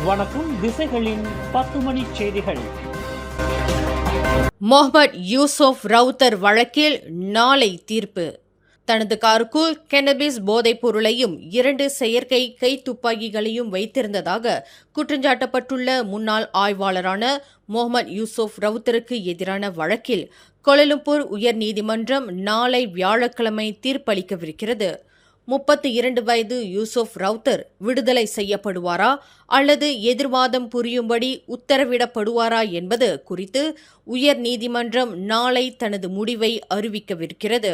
வணக்கம். திசைகளின் 10 மணி செய்திகள். முகமது யூசுப் ரவுத்தர் வழக்கில் நாளை தீர்ப்பு. தனது காருக்குள் கென்னபிஸ் போதைப் பொருளையும் 2 செயற்கை கைத்துப்பாக்கிகளையும் வைத்திருந்ததாக குற்றஞ்சாட்டப்பட்டுள்ள முன்னாள் ஆய்வாளரான முகமது யூசுப் ரவுத்தருக்கு எதிரான வழக்கில் கோலாலம்பூர் உயர்நீதிமன்றம் நாளை வியாழக்கிழமை தீர்ப்பளிக்கவிருக்கிறது. 32 வயது யூசுப் ரவுத்தர் விடுதலை செய்யப்படுவாரா அல்லது எதிர்வாதம் புரியும்படி உத்தரவிடப்படுவாரா என்பது குறித்து உயர் நீதிமன்றம் நாளை தனது முடிவை அறிவிக்கவிருக்கிறது.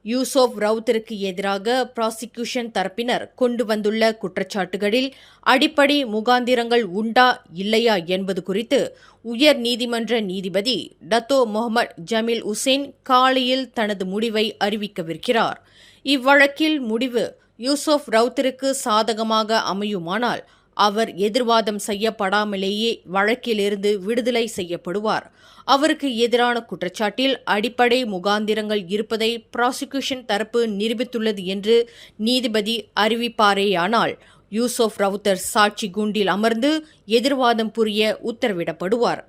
யூசுப் ரவுத்தருக்கு எதிராக ப்ராசிக்யூஷன் தரப்பினர் கொண்டு வந்துள்ள குற்றச்சாட்டுகளில் அடிப்படை முகாந்திரங்கள் உண்டா இல்லையா என்பது குறித்து உயர் நீதிமன்ற நீதிபதி டத்தோ முகமது ஜமீல் உசேன் காலையில் தனது முடிவை அறிவிக்கவிருக்கிறார். இவ்வழக்கில் முடிவு யூசுப் ரவுத்தருக்கு சாதகமாக அமையுமானால் அவர் எதிர்வாதம் செய்யப்படாமலேயே வழக்கிலிருந்து விடுதலை செய்யப்படுவார். அவருக்கு எதிரான குற்றச்சாட்டில் அடிப்படை முகாந்திரங்கள் இருப்பதை ப்ராசிக்யூஷன் தரப்பு நிரூபித்துள்ளது என்று நீதிபதி அறிவிப்பாரேயானால் யூசுப் ரவுத்தர் சாட்சி கூண்டில் அமர்ந்து எதிர்வாதம் புரிய உத்தரவிடப்படுவார்.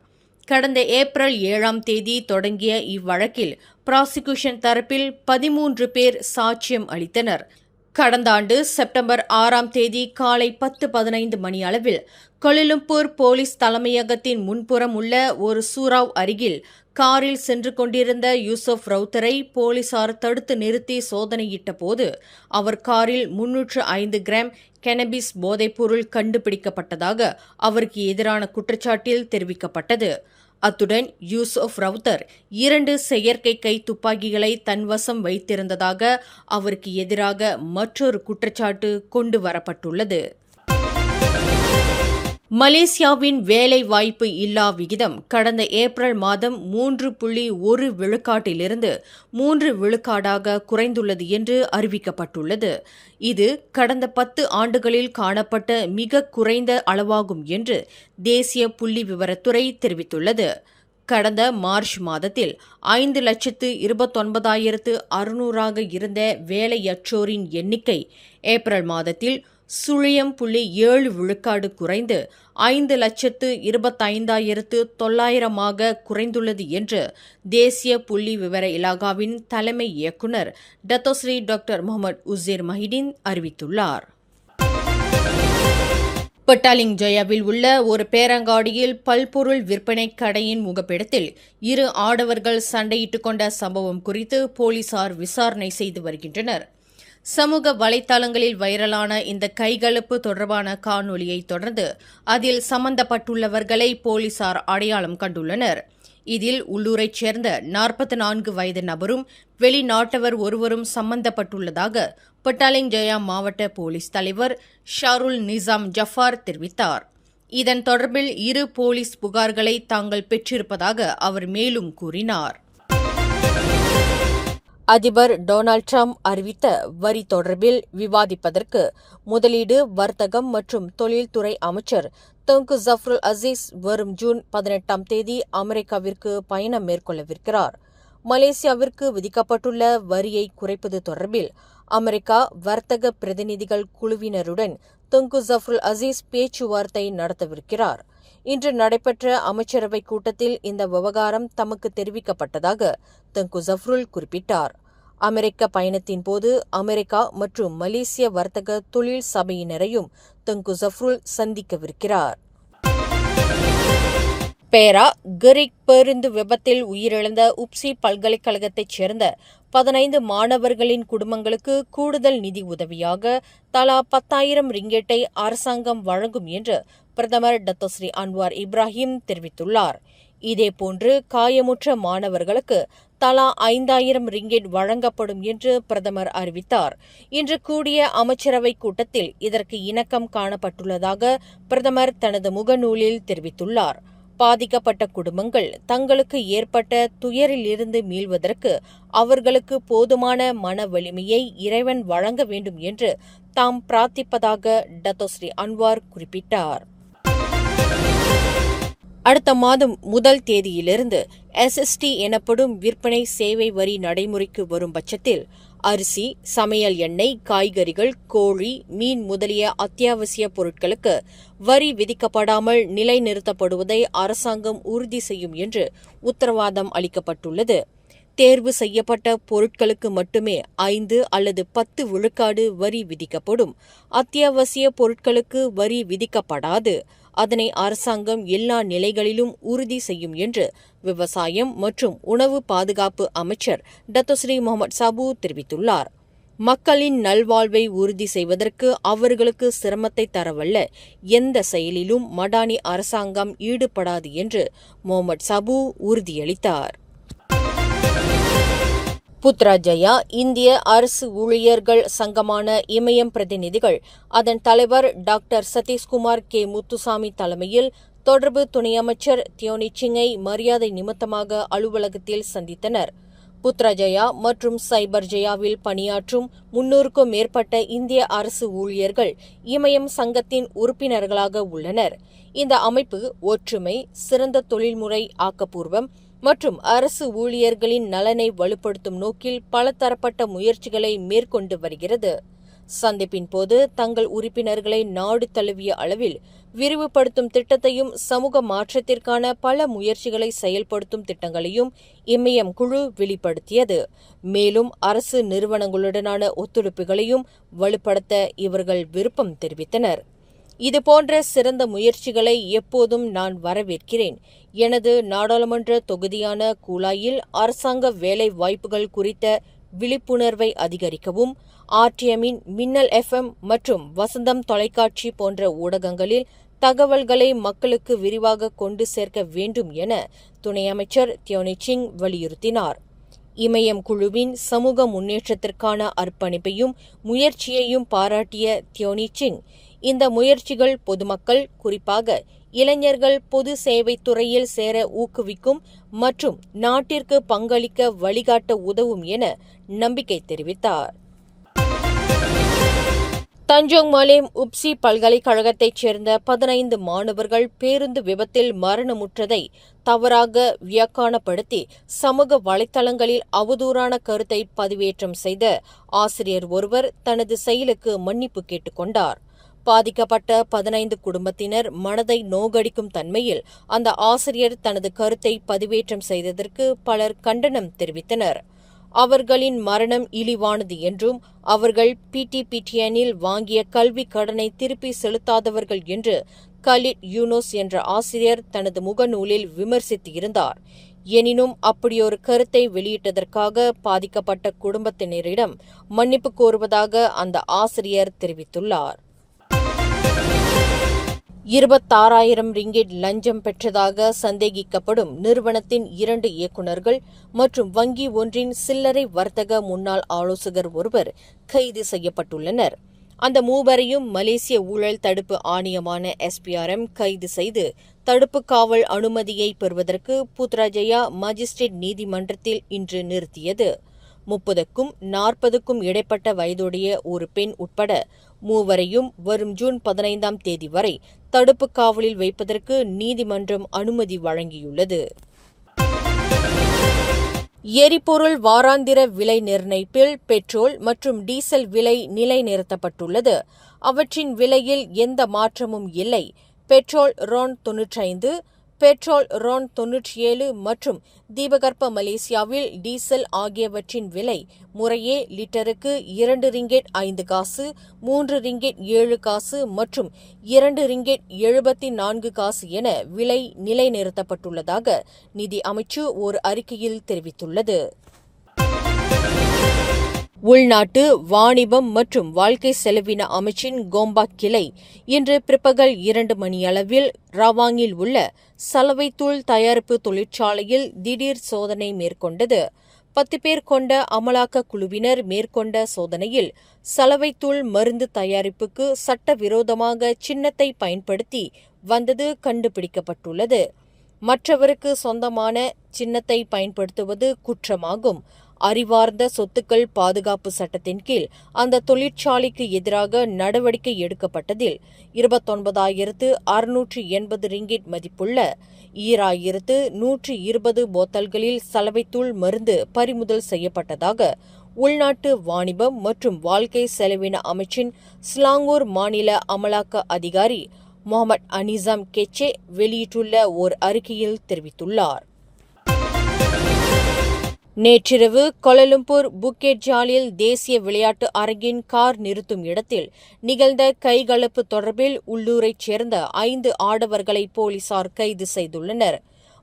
கடந்த ஏப்ரல் 7ஆம் தேதி தொடங்கிய இவ்வழக்கில் ப்ராசிக்யூஷன் தரப்பில் 13 பேர் சாட்சியம் அளித்தனர். கடந்த ஆண்டு செப்டம்பர் 6ஆம் தேதி காலை 10:15 மணி அளவில் கோலாலம்பூர் போலீஸ் தலைமையகத்தின் முன்புறம் உள்ள ஒரு சூறாவ் அருகில் காரில் சென்று கொண்டிருந்த யூசுப் ரவுத்தரை போலீசார் தடுத்து நிறுத்தி சோதனையிட்ட போது அவர் காரில் 305 கிராம் கென்னபிஸ் போதைப்பொருள் கண்டுபிடிக்கப்பட்டதாக அவருக்கு எதிரான குற்றச்சாட்டில் தெரிவிக்கப்பட்டது. அத்துடன் யூசுப் ரவுத்தர் 2 செயற்கை கை துப்பாக்கிகளை தன்வசம் வைத்திருந்ததாக அவருக்கு எதிராக மற்றொரு குற்றச்சாட்டு கொண்டு வரப்பட்டுள்ளது. மலேசியாவின் வேலை வாய்ப்பு இல்லா விகிதம் கடந்த ஏப்ரல் மாதம் 3.1 விழுக்காட்டிலிருந்து 3 விழுக்காடாக குறைந்துள்ளது என்று அறிவிக்கப்பட்டுள்ளது. இது கடந்த 10 ஆண்டுகளில் காணப்பட்ட மிக குறைந்த அளவாகும் என்று தேசிய புள்ளி விவரத்துறை தெரிவித்துள்ளது. கடந்த மார்ச் மாதத்தில் 5,29,600 இருந்த வேலையற்றோரின் எண்ணிக்கை ஏப்ரல் மாதத்தில் 0.7 விழுக்காடு குறைந்து 5,25,900 குறைந்துள்ளது என்று தேசிய புள்ளி விவர இலாகாவின் தலைமை இயக்குநர் டத்தோஸ்ரீ டாக்டர் முகமது உசேர் மஹிடின் அறிவித்துள்ளார். பட்டாலிங் ஜயாவில் உள்ள ஒரு பேரங்காடியில் பல்பொருள் விற்பனை கடையின் முகப்பிடத்தில் 2 ஆடவர்கள் சண்டையிட்டுக் கொண்ட சம்பவம் குறித்து போலீசார் விசாரணை செய்து வருகின்றனர். சமூக வலைத்தளங்களில் வைரலான இந்த கைகலப்பு தொடர்பான காணொலியை தொடர்ந்து அதில் சம்பந்தப்பட்டுள்ளவர்களை போலீசார் அடையாளம் கண்டுள்ளனர். இதில் உள்ளூரைச் சேர்ந்த 44 வயது நபரும் வெளிநாட்டவர் ஒருவரும் சம்பந்தப்பட்டுள்ளதாக பட்டாலிங் ஜயா மாவட்ட போலீஸ் தலைவர் ஷாருல் நிசாம் ஜஃபார் தெரிவித்தார். இதன் தொடர்பில் 2 போலீஸ் புகார்களை தாங்கள் பெற்றிருப்பதாக அவர் மேலும் கூறினார். அதிபர் டொனால்ட் ட்ரம்ப் அறிவித்த வரி தொடர்பில் விவாதிப்பதற்கு முதலீடு, வர்த்தகம் மற்றும் தொழில்துறை அமைச்சர் தங்கு ஜஃப்ருல் அசீஸ் வரும் ஜூன் 18ஆம் தேதி அமெரிக்காவிற்கு பயணம் மேற்கொள்ளவிருக்கிறார். மலேசியாவிற்கு விதிக்கப்பட்டுள்ள வரியை குறைப்பது தொடர்பில் அமெரிக்கா வர்த்தக பிரதிநிதிகள் குழுவினருடன் தங்கு ஜஃப்ருல் அசீஸ் பேச்சுவார்த்தை நடத்தவிருக்கிறார். இன்று நடைபெற்ற அமைச்சரவை கூட்டத்தில் இந்த விவகாரம் தமக்கு தெரிவிக்கப்பட்டதாக தங்கு ஜஃப்ருல் குறிப்பிட்டார். அமெரிக்க பயணத்தின் போது அமெரிக்கா மற்றும் மலேசிய வர்த்தக தொழில் சபையினரையும் தங்கு ஜஃப்ருல் சந்திக்கவிருக்கிறார். பேரா கரிக் பேருந்து விபத்தில் உயிரிழந்த உப்சி பல்கலைக்கழகத்தைச் சேர்ந்த 15 மாணவர்களின் குடும்பங்களுக்கு கூடுதல் நிதி உதவியாக தலா 10,000 ரிங்கெட்டை அரசாங்கம் வழங்கும் என்று பிரதமர் டத்தோஸ்ரீ அன்வார் இப்ராஹிம் தெரிவித்துள்ளார். இதேபோன்று காயமுற்ற மாணவர்களுக்கு தலா 5,000 ரிங்கெட் வழங்கப்படும் என்று பிரதமர் அறிவித்தார். இன்று கூடிய அமைச்சரவை கூட்டத்தில் இதற்கு இணக்கம் காணப்பட்டுள்ளதாக பிரதமர் தனது முகநூலில் தெரிவித்துள்ளார். பாதிக்கப்பட்ட குடும்பங்கள் தங்களுக்கு ஏற்பட்ட துயரிலிருந்து மீள்வதற்கு அவர்களுக்கு போதுமான மன வலிமையை இறைவன் வழங்க வேண்டும் என்று தாம் பிரார்த்திப்பதாக டத்தோஸ்ரீ அன்வார் குறிப்பிட்டார். அடுத்த மாதம் 1 தேதியிலிருந்து SST எனப்படும் விற்பனை சேவை வரி நடைமுறைக்கு வரும் பட்சத்தில் அரிசி, சமையல் எண்ணெய், காய்கறிகள், கோழி, மீன் முதலிய அத்தியாவசிய பொருட்களுக்கு வரி விதிக்கப்படாமல் நிலைநிறுத்தப்படுவதை அரசாங்கம் உறுதி செய்யும் என்று உத்தரவாதம் அளிக்கப்பட்டுள்ளது. தேர்வு செய்யப்பட்ட பொருட்களுக்கு மட்டுமே 5 அல்லது 10 விழுக்காடு வரி விதிக்கப்படும். அத்தியாவசிய பொருட்களுக்கு வரி விதிக்கப்படாது. அதனை அரசாங்கம் எல்லா நிலைகளிலும் உறுதி செய்யும் என்று விவசாயம் மற்றும் உணவு பாதுகாப்பு அமைச்சர் டத்தோஸ்ரீ முகமது சாபு தெரிவித்துள்ளார். மக்களின் நல்வாழ்வை உறுதி செய்வதற்கு அவர்களுக்கு சிரமத்தை தரவல்ல எந்த செயலிலும் மடானி அரசாங்கம் ஈடுபடாது என்று முகமது சாபு உறுதியளித்தார். புத்ராஜயா இந்திய அரசு ஊழியர்கள் சங்கமான இமயம் பிரதிநிதிகள் அதன் தலைவர் டாக்டர் சதீஷ்குமார் கே முத்துசாமி தலைமையில் தொடர்பு துணை அமைச்சர் தியோனிச்சிங்கை மரியாதை நிமித்தமாக அலுவலகத்தில் சந்தித்தனர். புத்ராஜயா மற்றும் சைபர் ஜெயாவில் பணியாற்றும் 300க்கும் மேற்பட்ட இந்திய அரசு ஊழியர்கள் இமயம் சங்கத்தின் உறுப்பினர்களாக உள்ளனர். இந்த அமைப்பு ஒற்றுமை, சிறந்த தொழில்முறை ஆக்கப்பூர்வம் மற்றும் அரசு ஊழியர்களின் நலனை வலுப்படுத்தும் நோக்கில் பலதரப்பட்ட முயற்சிகளை மேற்கொண்டு வருகிறது. சந்திப்பின் போது தங்கள் உறுப்பினர்களை நாடு தழுவிய அளவில் விரிவுபடுத்தும் திட்டத்தையும் சமூக மாற்றத்திற்கான பல முயற்சிகளை செயல்படுத்தும் திட்டங்களையும் இமயம் குழு வெளிப்படுத்தியது. மேலும் அரசு நிறுவனங்களுடனான ஒத்துழைப்புகளையும் வலுப்படுத்த இவர்கள் விருப்பம் தெரிவித்தனர். இதுபோன்ற சிறந்த முயற்சிகளை எப்போதும் நான் வரவேற்கிறேன். எனது நாடாளுமன்ற தொகுதியான கூலாயில் அரசாங்க வேலை வாய்ப்புகள் குறித்த விழிப்புணர்வை அதிகரிக்கவும், RTMஇன் மின்னல் FM மற்றும் வசந்தம் தொலைக்காட்சி போன்ற ஊடகங்களில் தகவல்களை மக்களுக்கு விரிவாக கொண்டு சேர்க்க வேண்டும் என துணை அமைச்சர் தியோனிச்சிங் வலியுறுத்தினார். இமயம் குழுவின் சமூக முன்னேற்றத்திற்கான அர்ப்பணிப்பையும் முயற்சியையும் பாராட்டிய தியோனிச்சிங், இந்த முயற்சிகள் பொதுமக்கள், குறிப்பாக இளைஞர்கள் பொது சேவை துறையில் சேர ஊக்குவிக்கும் மற்றும் நாட்டிற்கு பங்களிக்க வழிகாட்ட உதவும் என நம்பிக்கை தெரிவித்தார். தஞ்சோங் மாலேம் உப்சி பல்கலைக்கழகத்தைச் சேர்ந்த 15 மாணவர்கள் பேருந்து விபத்தில் மரணமுற்றதை தவறாக வியாக்கானப்படுத்தி சமூக வலைதளங்களில் அவதூறான கருத்தை பதிவேற்றம் செய்த ஆசிரியர் ஒருவர் தனது செயலுக்கு மன்னிப்பு கேட்டுக் கொண்டார். பாதிக்கப்பட்ட 15 குடும்பத்தினர் மனதை நோகடிக்கும் தன்மையில் அந்த ஆசிரியர் தனது கருத்தை பதிவேற்றம் செய்ததற்கு பலர் கண்டனம் தெரிவித்தனர். அவர்களின் மரணம் இழிவானது என்றும் அவர்கள் PTPTNஇல் வாங்கிய கல்வி கடனை திருப்பி செலுத்தாதவர்கள் என்று கலிட் யூனோஸ் என்ற ஆசிரியர் தனது முகநூலில் விமர்சித்திருந்தார். எனினும் அப்படியொரு கருத்தை வெளியிட்டதற்காக பாதிக்கப்பட்ட குடும்பத்தினரிடம் மன்னிப்பு கோருவதாக அந்த ஆசிரியர் தெரிவித்துள்ளார். 26,000 ரிங்கிட் லஞ்சம் பெற்றதாக சந்தேகிக்கப்படும் நிறுவனத்தின் 2 இயக்குநர்கள் மற்றும் வங்கி ஒன்றின் சில்லறை வர்த்தக முன்னாள் ஆலோசகர் ஒருவர் கைது செய்யப்பட்டுள்ளனர். அந்த மூவரையும் மலேசிய ஊழல் தடுப்பு ஆணையமான SPRM கைது செய்து தடுப்பு காவல் அனுமதியை பெறுவதற்கு புத்ராஜயா மாஜிஸ்ட்ரேட் நீதிமன்றத்தில் இன்று நிறுத்தியது. 30க்கும் 40க்கும் இடைப்பட்ட வயதுடைய ஒரு பெண் உட்பட மூவரையும் வரும் ஜூன் 15ஆம் தேதி வரை தடுப்பு காவலில் வைப்பதற்கு நீதிமன்றம் அனுமதி வழங்கியுள்ளது. எரிபொருள் வாராந்திர விலை நிர்ணயிப்பில் பெட்ரோல் மற்றும் டீசல் விலை நிலைநிறுத்தப்பட்டுள்ளது. அவற்றின் விலையில் எந்த மாற்றமும் இல்லை. பெட்ரோல் RON95, பெட்ரோல் RON97 மற்றும் தீபகற்ப மலேசியாவில் டீசல் ஆகியவற்றின் விலை முறையே லிட்டருக்கு 2 ரிங்கெட் 5 காசு, 3 ரிங்கெட் 7 காசு மற்றும் 2 ரிங்கெட் 74 காசு என விலை நிலைநிறுத்தப்பட்டுள்ளதாக நிதி அமைச்சு ஒரு அறிக்கையில் தெரிவித்துள்ளது. உள்நாட்டு வாணிபம் மற்றும் வாழ்க்கை செலவின அமைச்சின் கோம்பாக் கிளை இன்று பிற்பகல் 2 மணியளவில் ரவாங்கில் உள்ள சலவைத்தூள் தயாரிப்பு தொழிற்சாலையில் திடீர் சோதனை மேற்கொண்டது. 10 பேர் கொண்ட அமலாக்க குழுவினர் மேற்கொண்ட சோதனையில் சலவைத்தூள் மருந்து தயாரிப்புக்கு சட்டவிரோதமாக சின்னத்தை பயன்படுத்தி வந்தது கண்டுபிடிக்கப்பட்டுள்ளது. மற்றவருக்கு சொந்தமான சின்னத்தை பயன்படுத்துவது குற்றமாகும். அறிவார்ந்த சொத்துக்கள் பாதுகாப்பு சட்டத்தின் கீழ் அந்த தொழிற்சாலைக்கு எதிராக நடவடிக்கை எடுக்கப்பட்டதில் 29,680 ரிங்கிட் மதிப்புள்ள 2120 போத்தல்களில் சலவைத்தூள் மருந்து பறிமுதல் செய்யப்பட்டதாக உள்நாட்டு வாணிபம் மற்றும் வாழ்க்கை செலவின அமைச்சின் ஸ்லாங்கூர் மாநில அமலாக்க அதிகாரி முகமது அனிசாம் கெச்சே வெளியிட்டுள்ள ஓர் அறிக்கையில் தெரிவித்துள்ளார். நேற்றிரவு கோலாலம்பூர் புக்கெட் ஜாலில் தேசிய விளையாட்டு அரங்கின் கார் நிறுத்தும் இடத்தில் நிகழ்ந்த கைகலப்பு தொடர்பில் உள்ளூரைச் சேர்ந்த 5 ஆடவர்களை போலீசார் கைது செய்துள்ளனர்.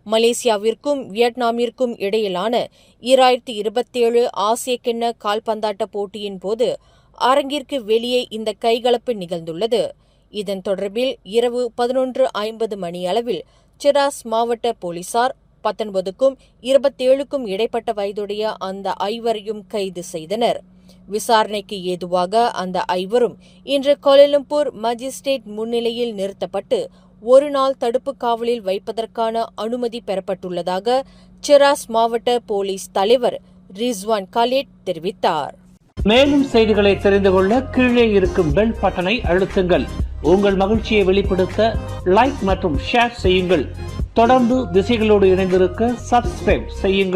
மலேசியாவிற்கும் வியட்நாமிற்கும் இடையிலான 2027 ஆசிய கிண்ண கால்பந்தாட்ட போட்டியின் போது அரங்கிற்கு வெளியே இந்த கைகலப்பு நிகழ்ந்துள்ளது. இதன் தொடர்பில் இரவு 11:50 மணியளவில் சிராஸ் மாவட்ட போலீசார் 19க்கும் 27க்கும் இடைப்பட்ட வயதுடைய அந்த 5வரையும் கைது செய்தனர். விசாரணைக்கு ஏதுவாக அந்த 5வரும் இன்று கோலாலம்பூர் மஜிஸ்ட்ரேட் முன்னிலையில் நிறுத்தப்பட்டு ஒரு நாள் தடுப்பு காவலில் வைப்பதற்கான அனுமதி பெறப்பட்டுள்ளதாக சிராஸ் மாவட்ட போலீஸ் தலைவர் ரிஸ்வான் கலீட் தெரிவித்தார். மேலும் செய்திகளை தெரிந்து கொள்ள கீழே இருக்கும் பெல் பட்டனை அழுத்துங்கள். உங்கள் மகிழ்ச்சியை வெளிப்படுத்த லைக் மற்றும் ஷேர் செய்யுங்கள். தொடர்ந்து திசைகளோடு இணைந்திருக்க சப்ஸ்கிரைப் செய்யுங்கள்.